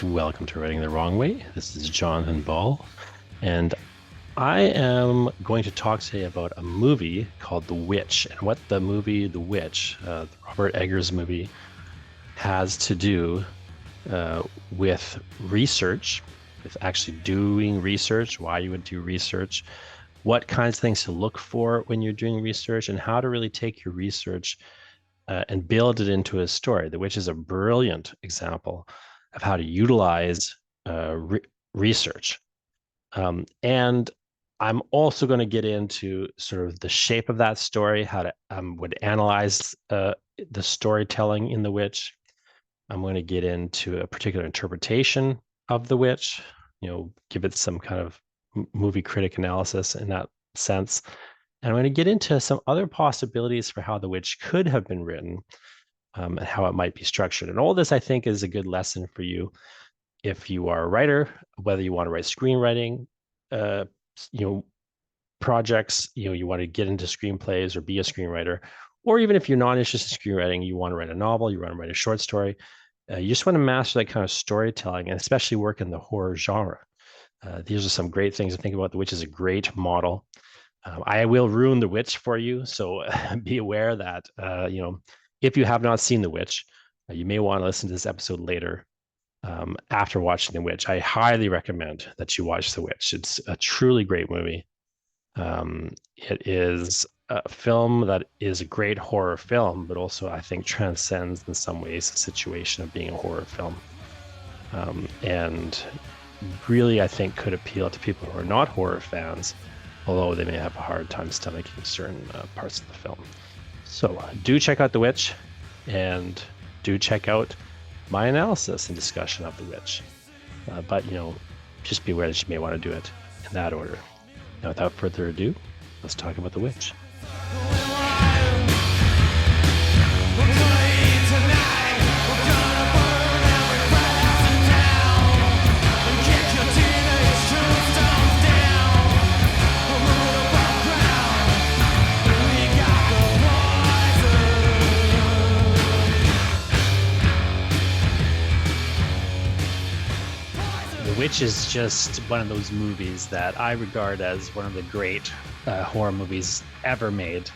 Welcome to Writing the Wrong Way. This is Jonathan Ball, and I am going to talk today about a movie called The Witch, and what the movie The Witch, the Robert Eggers movie, has to do with research, with actually doing research, why you would do research, what kinds of things to look for when you're doing research, and how to really take your research and build it into a story. The Witch is a brilliant example of how to utilize research. And I'm also going to get into sort of the shape of that story, how to would analyze the storytelling in The Witch. I'm going to get into a particular interpretation of The Witch, give it some kind of movie critic analysis in that sense. And I'm going to get into some other possibilities for how The Witch could have been written, and how it might be structured. And all this, I think, is a good lesson for you if you are a writer, whether you want to write screenwriting, projects, you want to get into screenplays or be a screenwriter, or even if you're not interested in screenwriting, you want to write a novel, you want to write a short story, you just want to master that kind of storytelling, and especially work in the horror genre. These are some great things to think about. The Witch is a great model. I will ruin The Witch for you, so be aware that if you have not seen The Witch, you may want to listen to this episode later after watching The Witch. I highly recommend that you watch The Witch. It's a truly great movie. It is a film that is a great horror film, but also I think transcends in some ways the situation of being a horror film. And really, I think could appeal to people who are not horror fans, although they may have a hard time stomaching certain parts of the film. So do check out The Witch, and do check out my analysis and discussion of The Witch. But just be aware that you may want to do it in that order. Now, without further ado, let's talk about The Witch. Witch is just one of those movies that I regard as one of the great horror movies ever made.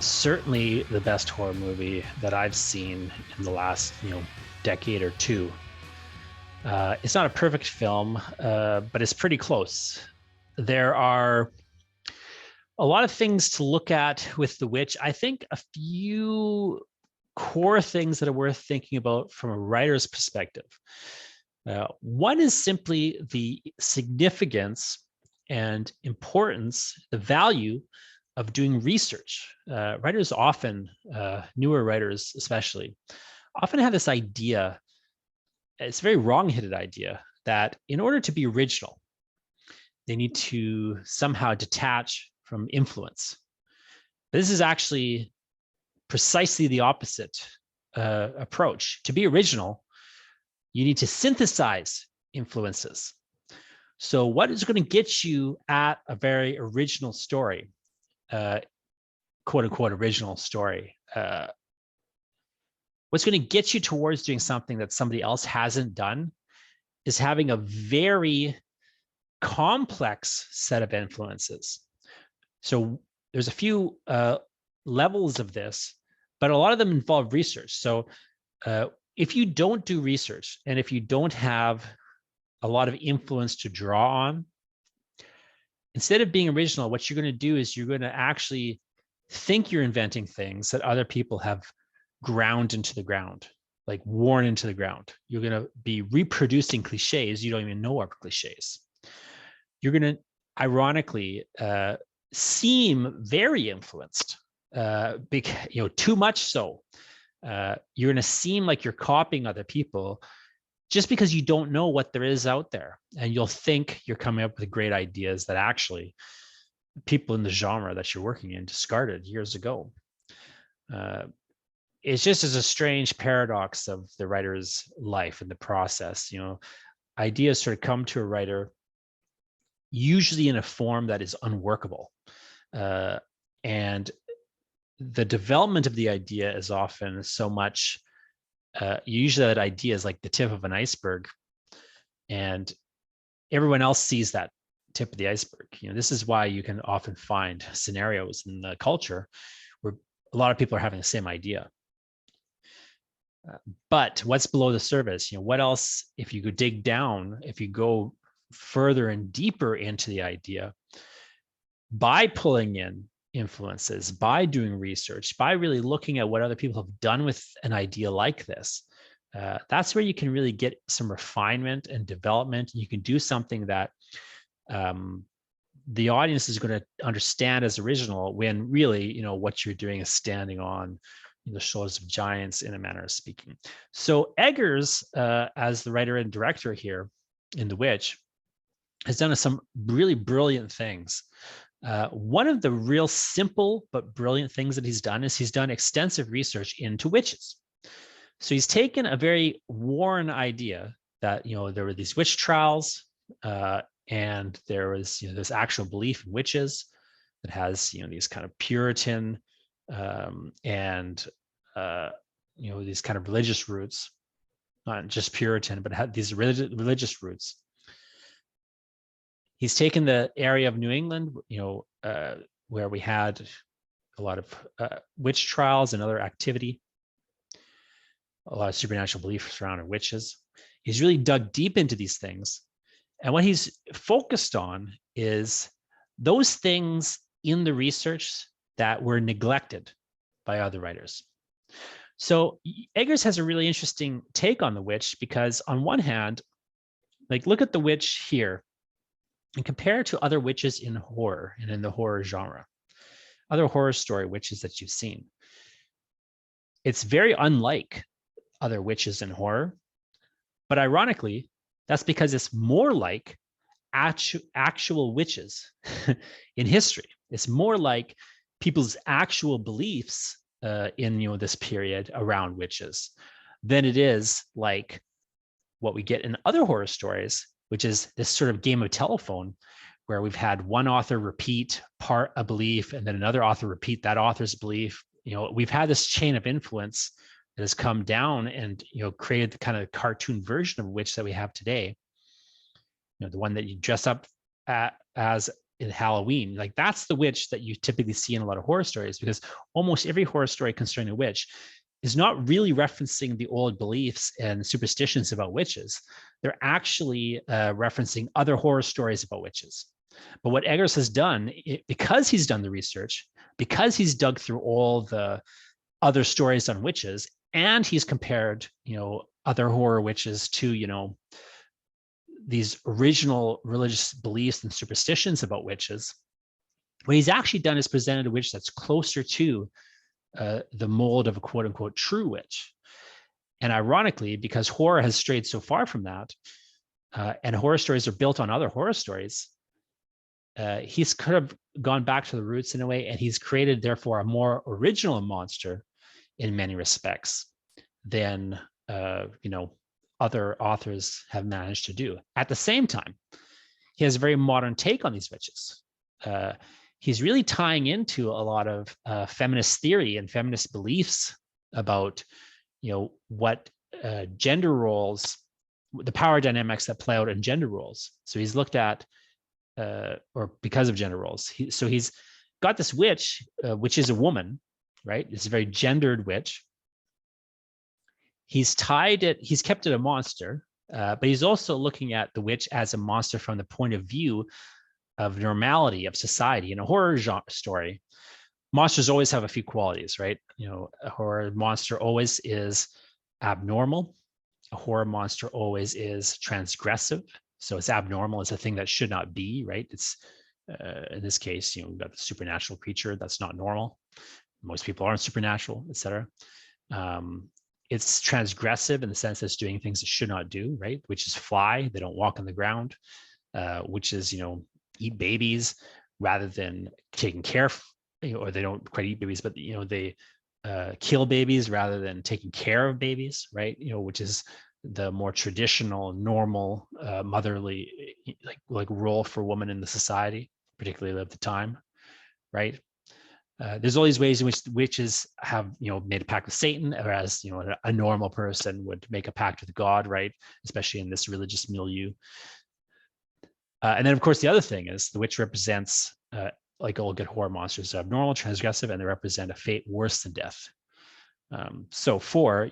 Certainly the best horror movie that I've seen in the last decade or two. It's not a perfect film, but it's pretty close. There are a lot of things to look at with The Witch. I think a few core things that are worth thinking about from a writer's perspective. One is simply the significance and importance, the value of doing research. Writers often, newer writers especially, often have this idea, it's a very wrong-headed idea, that in order to be original, they need to somehow detach from influence. This is actually precisely the opposite approach. To be original, you need to synthesize influences. So what is going to get you at a very original story, quote unquote original story? What's going to get you towards doing something that somebody else hasn't done is having a very complex set of influences. So there's a few levels of this, but a lot of them involve research. So if you don't do research, and if you don't have a lot of influence to draw on, instead of being original, what you're going to do is you're going to actually think you're inventing things that other people have ground into the ground, like worn into the ground. You're going to be reproducing cliches you don't even know are cliches. You're going to, ironically, seem very influenced, too much so. You're going to seem like you're copying other people just because you don't know what there is out there. And you'll think you're coming up with great ideas that actually people in the genre that you're working in discarded years ago. It's just as a strange paradox of the writer's life and the process. Ideas sort of come to a writer usually in a form that is unworkable. And the development of the idea is often so much, usually that idea is like the tip of an iceberg. and everyone else sees that tip of the iceberg. This is why you can often find scenarios in the culture where a lot of people are having the same idea. But what's below the surface? What else, if you could dig down, if you go further and deeper into the idea, by pulling in influences, by doing research, by really looking at what other people have done with an idea like this, that's where you can really get some refinement and development. You can do something that the audience is going to understand as original, when really, what you're doing is standing on the shoulders of giants, in a manner of speaking. So Eggers, as the writer and director here in The Witch, has done some really brilliant things. One of the real simple but brilliant things that he's done is he's done extensive research into witches. So he's taken a very worn idea that, there were these witch trials, and there was, this actual belief in witches that has, these kind of Puritan and these kind of religious roots, not just Puritan, but had these religious roots. He's taken the area of New England, where we had a lot of witch trials and other activity, a lot of supernatural beliefs surrounding witches. He's really dug deep into these things. And what he's focused on is those things in the research that were neglected by other writers. So Eggers has a really interesting take on the witch, because on one hand, look at the witch here and compare it to other witches in horror and in the horror genre, other horror story witches that you've seen. It's very unlike other witches in horror, but ironically, that's because it's more like actual witches in history. It's more like people's actual beliefs in this period around witches than it is like what we get in other horror stories, which is this sort of game of telephone where we've had one author repeat part a belief and then another author repeat that author's belief. We've had this chain of influence that has come down and created the kind of cartoon version of witch that we have today. The one that you dress up as in Halloween, that's the witch that you typically see in a lot of horror stories, because almost every horror story concerning a witch is not really referencing the old beliefs and superstitions about witches. They're actually referencing other horror stories about witches. But what Eggers has done, because he's done the research, because he's dug through all the other stories on witches, and he's compared, other horror witches to, these original religious beliefs and superstitions about witches, what he's actually done is presented a witch that's closer to the mold of a quote unquote true witch. And ironically, because horror has strayed so far from that, and horror stories are built on other horror stories, he's kind of gone back to the roots in a way, and he's created, therefore, a more original monster in many respects than, other authors have managed to do. At the same time, he has a very modern take on these witches. He's really tying into a lot of feminist theory and feminist beliefs about, what gender roles, the power dynamics that play out in gender roles. So he's looked at, or because of gender roles. He's got this witch, which is a woman, right? It's a very gendered witch. He's kept it a monster, but he's also looking at the witch as a monster from the point of view of normality of society. In a horror genre story, monsters always have a few qualities, right? A horror monster always is abnormal. A horror monster always is transgressive. So it's abnormal. It's a thing that should not be, right? It's in this case, we've got the supernatural creature that's not normal. Most people aren't supernatural, etc. It's transgressive in the sense that it's doing things it should not do, right? Witches fly, they don't walk on the ground. Witches, eat babies rather than taking care of, or they don't quite eat babies, but they kill babies rather than taking care of babies, right? Which is the more traditional, normal, motherly, like role for women in the society, particularly at the time, right? There's all these ways in which witches have, made a pact with Satan, whereas, a normal person would make a pact with God, right? Especially in this religious milieu. And then, of course, the other thing is the witch represents, like all good horror monsters, abnormal, transgressive, and they represent a fate worse than death. So for,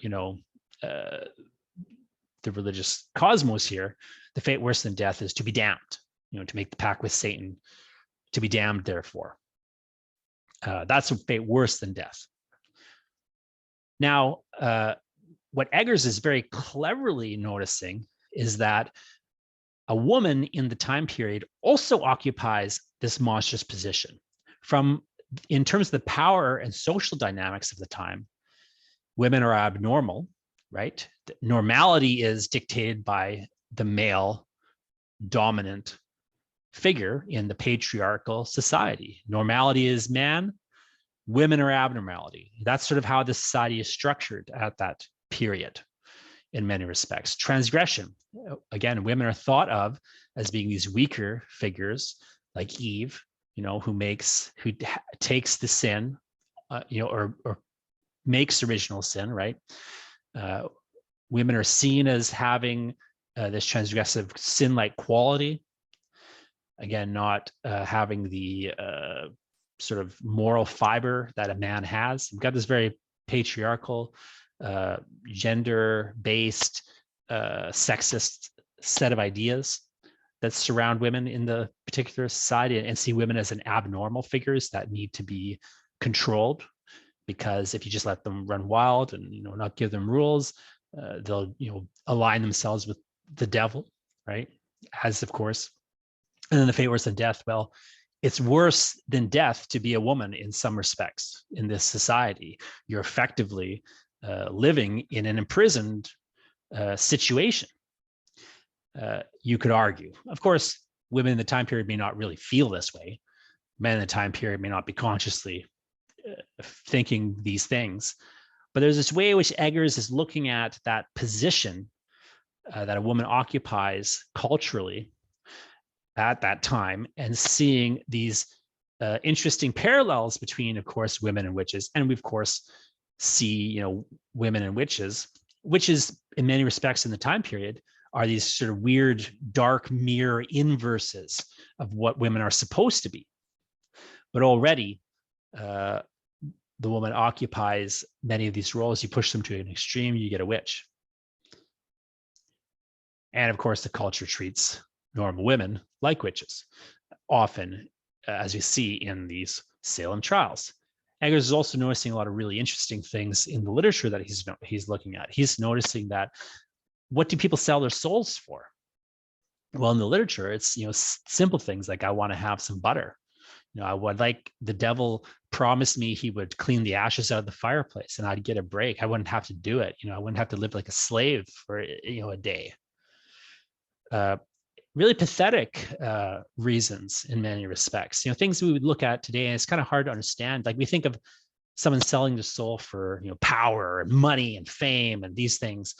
the religious cosmos here, the fate worse than death is to be damned, to make the pact with Satan, to be damned, therefore. That's a fate worse than death. Now, what Eggers is very cleverly noticing is that a woman in the time period also occupies this monstrous position. In terms of the power and social dynamics of the time, women are abnormal, right? Normality is dictated by the male dominant figure in the patriarchal society. Normality is man, women are abnormality. That's sort of how the society is structured at that period in many respects. Transgression, again, women are thought of as being these weaker figures like Eve, who takes the sin, or makes original sin, right? Women are seen as having this transgressive sin-like quality. Again, not having the sort of moral fiber that a man has. We've got this very patriarchal, gender-based, sexist set of ideas that surround women in the particular society, and see women as an abnormal figures that need to be controlled, because if you just let them run wild and not give them rules, they'll align themselves with the devil, right? As of course. And then the fate worse than death. Well, it's worse than death to be a woman in some respects in this society. You're effectively living in an imprisoned situation. You could argue. Of course, women in the time period may not really feel this way. Men in the time period may not be consciously thinking these things. But there's this way in which Eggers is looking at that position that a woman occupies culturally at that time, and seeing these interesting parallels between, of course, women and witches. And we, of course, see, women and witches. Witches, in many respects in the time period, are these sort of weird, dark mirror inverses of what women are supposed to be. But already, the woman occupies many of these roles. You push them to an extreme, you get a witch. And of course, the culture treats normal women like witches, often, as we see in these Salem trials. Eggers is also noticing a lot of really interesting things in the literature that he's looking at. He's noticing that, what do people sell their souls for? Well, in the literature, it's simple things like, I want to have some butter. I would like, the devil promised me he would clean the ashes out of the fireplace and I'd get a break. I wouldn't have to do it. I wouldn't have to live like a slave for a day. Really pathetic reasons in many respects. Things we would look at today, and it's kind of hard to understand. Like, we think of someone selling their soul for power and money and fame and these things.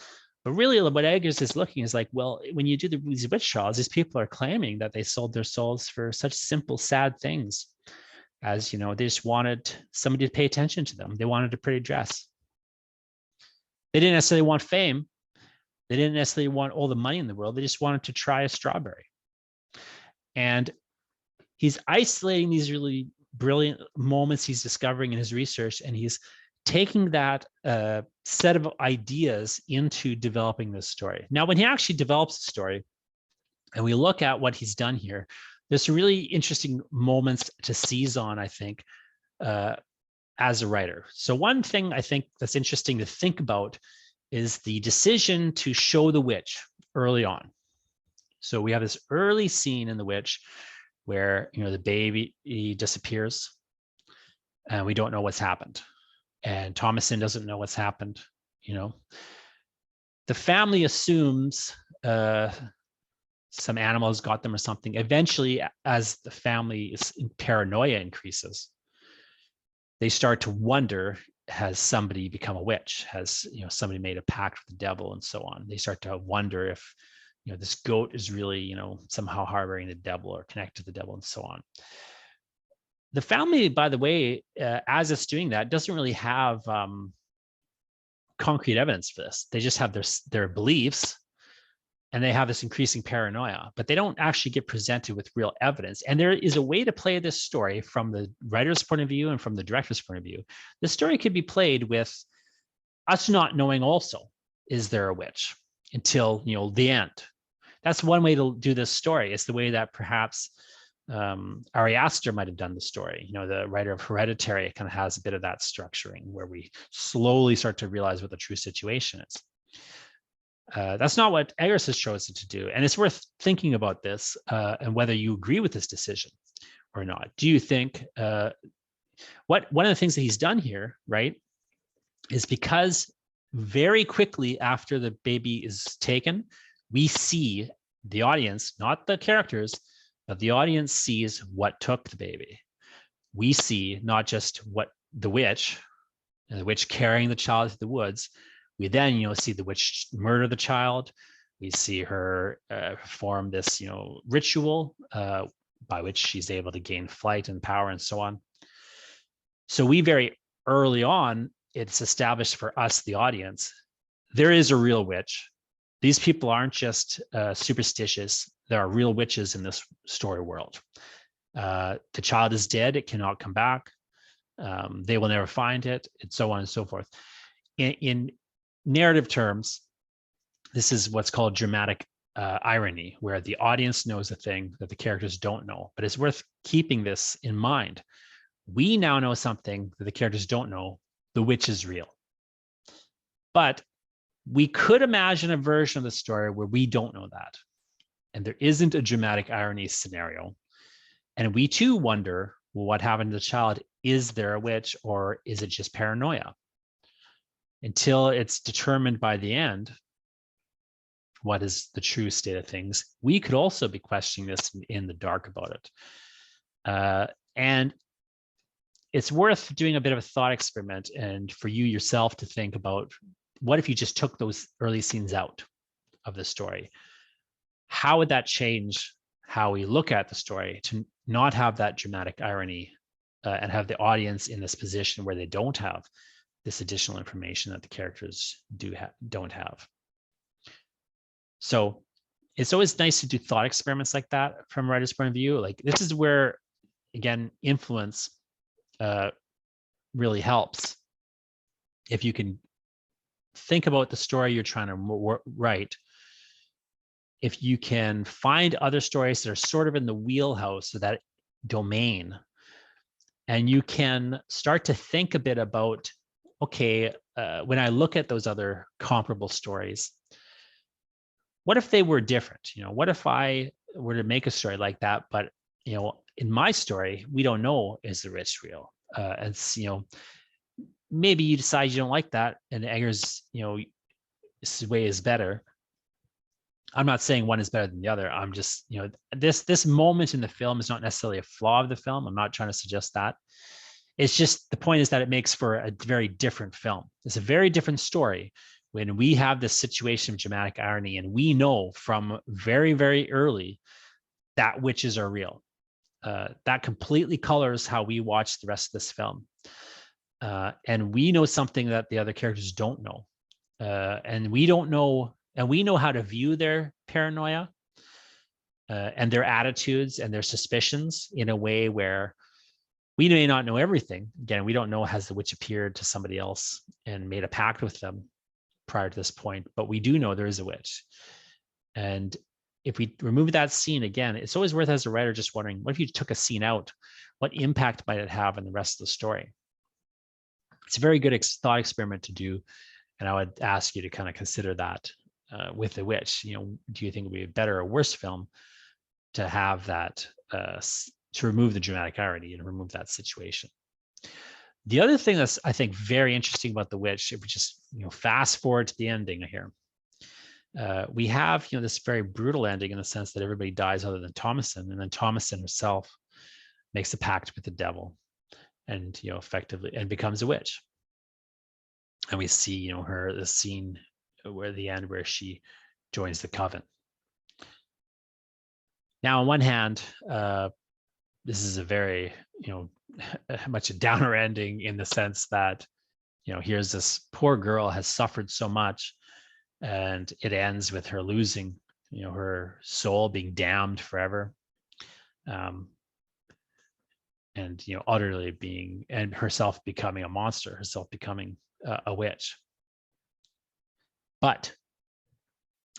But really, what Eggers is looking is like, well, when you do these witch trials, these people are claiming that they sold their souls for such simple, sad things as, they just wanted somebody to pay attention to them. They wanted a pretty dress. They didn't necessarily want fame. They didn't necessarily want all the money in the world. They just wanted to try a strawberry. And he's isolating these really brilliant moments he's discovering in his research, and he's taking that set of ideas into developing this story. Now, when he actually develops the story, and we look at what he's done here, there's some really interesting moments to seize on, I think, as a writer. So one thing I think that's interesting to think about is the decision to show the witch early on. So we have this early scene in The Witch where, the baby disappears and we don't know what's happened. And Thomasin doesn't know what's happened. The family assumes some animals got them or something. Eventually, as the family's paranoia increases, they start to wonder, has somebody become a witch? Has somebody made a pact with the devil, and so on? They start to wonder if this goat is really somehow harboring the devil or connected to the devil, and so on. The family, by the way, as it's doing that, doesn't really have concrete evidence for this. They just have their beliefs, and they have this increasing paranoia, but they don't actually get presented with real evidence. And there is a way to play this story from the writer's point of view and from the director's point of view. The story could be played with us not knowing also, is there a witch, until, the end. That's one way to do this story. It's the way that perhaps Ari Aster might have done the story. The writer of Hereditary kind of has a bit of that structuring where we slowly start to realize what the true situation is. That's not what Eggers has chosen to do. And it's worth thinking about this and whether you agree with this decision or not. Do you think one of the things that he's done here, right, is because very quickly after the baby is taken, we see the audience, not the characters, but the audience sees what took the baby. We see not just what the witch, and the witch carrying the child to the woods. We then, see the witch murder the child. We see her perform this, ritual by which she's able to gain flight and power and so on. So we very early on, it's established for us, the audience, there is a real witch. These people aren't just superstitious. There are real witches in this story world. The child is dead. It cannot come back. They will never find it, and so on and so forth. In narrative terms, this is what's called dramatic irony, where the audience knows a thing that the characters don't know. But it's worth keeping this in mind. We now know something that the characters don't know. The witch is real. But we could imagine a version of the story where we don't know that, and there isn't a dramatic irony scenario. And we too wonder, well, what happened to the child? Is there a witch, or is it just paranoia? Until it's determined by the end what is the true state of things, we could also be questioning this in the dark about it. And it's worth doing a bit of a thought experiment, and for you yourself to think about, what if you just took those early scenes out of the story? How would that change how we look at the story, to not have that dramatic irony and have the audience in this position where they don't have this additional information that the characters don't have? So it's always nice to do thought experiments like that from a writer's point of view. Like, this is where, again, influence really helps. If you can think about the story you're trying to write, if you can find other stories that are sort of in the wheelhouse of that domain, and you can start to think a bit about, okay, when I look at those other comparable stories, what if they were different? What if I were to make a story like that, but in my story, we don't know, is the witch real? It's maybe you decide you don't like that, and Eggers, his way is better. I'm not saying one is better than the other. I'm just, this moment in the film is not necessarily a flaw of the film. I'm not trying to suggest that. It's just, the point is that it makes for a very different film. It's a very different story when we have this situation of dramatic irony, and we know from very, very early that witches are real. That completely colors how we watch the rest of this film. And we know something that the other characters don't know. And we don't know, and we know how to view their paranoia and their attitudes and their suspicions in a way where we may not know everything. Again, we don't know, has the witch appeared to somebody else and made a pact with them prior to this point, but we do know there is a witch. And if we remove that scene, again, it's always worth, as a writer, just wondering, what if you took a scene out? What impact might it have on the rest of the story? It's a very good thought experiment to do. And I would ask you to kind of consider that with The Witch. Do you think it would be a better or worse film to have that, to remove the dramatic irony and remove that situation? The other thing that's, I think, very interesting about The Witch, if we just fast forward to the ending here, we have this very brutal ending in the sense that everybody dies other than Thomasin, and then Thomasin herself makes a pact with the devil, and effectively, and becomes a witch. And we see the scene where the end where she joins the coven. Now, on one hand, this is a very, much a downer ending in the sense that, here's this poor girl has suffered so much, and it ends with her losing, her soul being damned forever. And utterly being, and herself becoming a monster, herself becoming a witch. But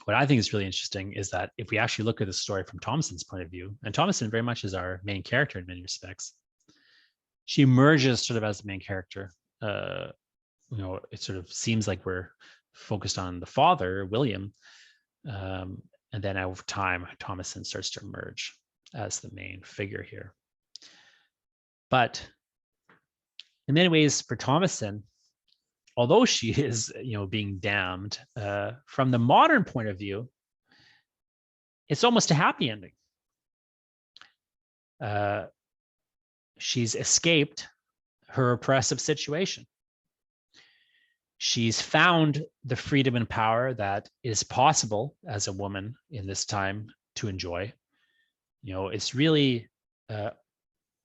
what I think is really interesting is that if we actually look at the story from Thomasin's point of view, and Thomasin very much is our main character in many respects, she emerges sort of as the main character. It sort of seems like we're focused on the father, William, and then over time, Thomasin starts to emerge as the main figure here. But in many ways, for Thomasin, although she is, being damned, from the modern point of view, it's almost a happy ending. She's escaped her oppressive situation. She's found the freedom and power that is possible as a woman in this time to enjoy. It's really,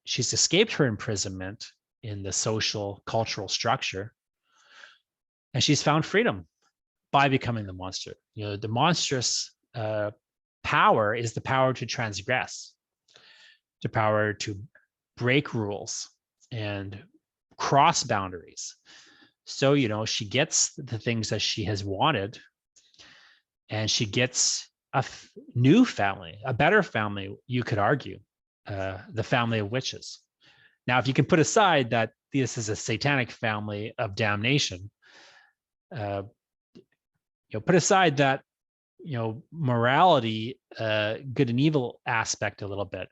she's escaped her imprisonment in the social, cultural structure, and she's found freedom by becoming the monster. The monstrous power is the power to transgress, the power to break rules and cross boundaries. So, she gets the things that she has wanted, and she gets a new family, a better family, you could argue, the family of witches. Now, if you can put aside that this is a satanic family of damnation, put aside that, morality, good and evil aspect a little bit.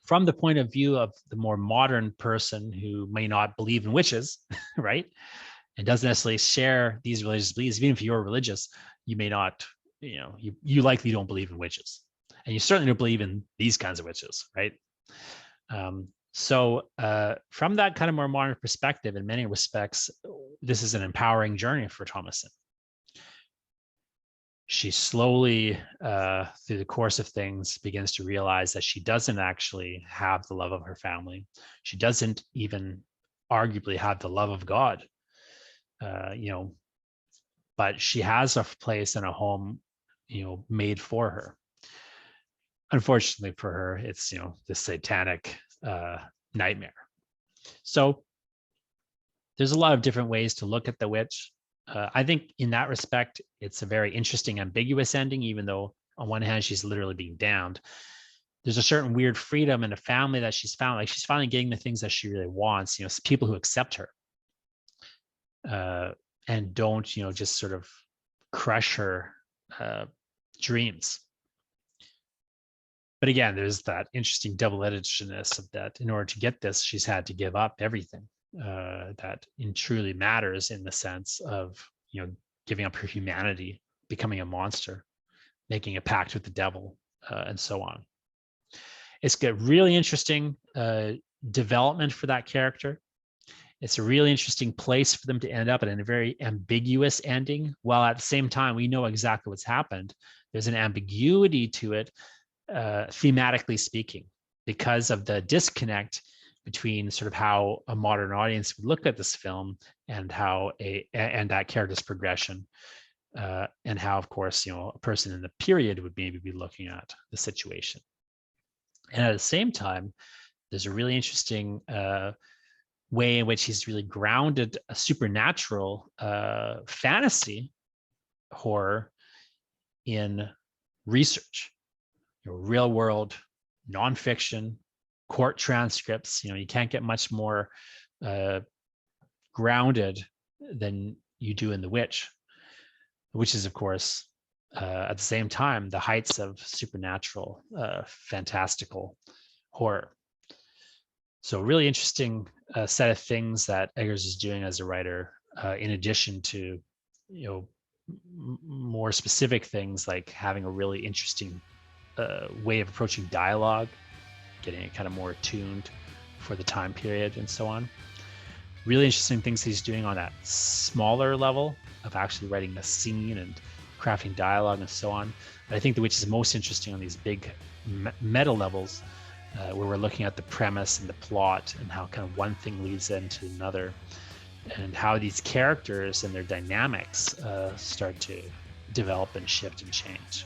From the point of view of the more modern person who may not believe in witches, right, and doesn't necessarily share these religious beliefs, even if you're religious, you may not, you likely don't believe in witches, and you certainly don't believe in these kinds of witches, right? So from that kind of more modern perspective, in many respects, this is an empowering journey for Thomasin. She slowly, through the course of things, begins to realize that she doesn't actually have the love of her family. She doesn't even arguably have the love of God, but she has a place and a home, made for her. Unfortunately for her, it's, the satanic nightmare. So there's a lot of different ways to look at the witch. I think in that respect, it's a very interesting, ambiguous ending, even though on one hand, she's literally being damned. There's a certain weird freedom in a family that she's found. Like, she's finally getting the things that she really wants, people who accept her and don't, just sort of crush her dreams. But again, there's that interesting double-edgedness of that. In order to get this, she's had to give up everything that truly matters, in the sense of, giving up her humanity, becoming a monster, making a pact with the devil, and so on. It's got really interesting development for that character. It's a really interesting place for them to end up in a very ambiguous ending, while at the same time, we know exactly what's happened. There's an ambiguity to it, thematically speaking, because of the disconnect between sort of how a modern audience would look at this film and how and that character's progression, and how, of course, a person in the period would maybe be looking at the situation. And at the same time, there's a really interesting way in which he's really grounded a supernatural fantasy horror in research, real world, nonfiction, court transcripts. You can't get much more grounded than you do in The Witch, which is, of course, at the same time, the heights of supernatural, fantastical horror. So really interesting set of things that Eggers is doing as a writer, in addition to, more specific things like having a really interesting way of approaching dialogue, getting it kind of more attuned for the time period and so on. Really interesting things he's doing on that smaller level of actually writing a scene and crafting dialogue and so on. But I think The Witch is most interesting on these big meta levels, where we're looking at the premise and the plot and how kind of one thing leads into another, and how these characters and their dynamics start to develop and shift and change.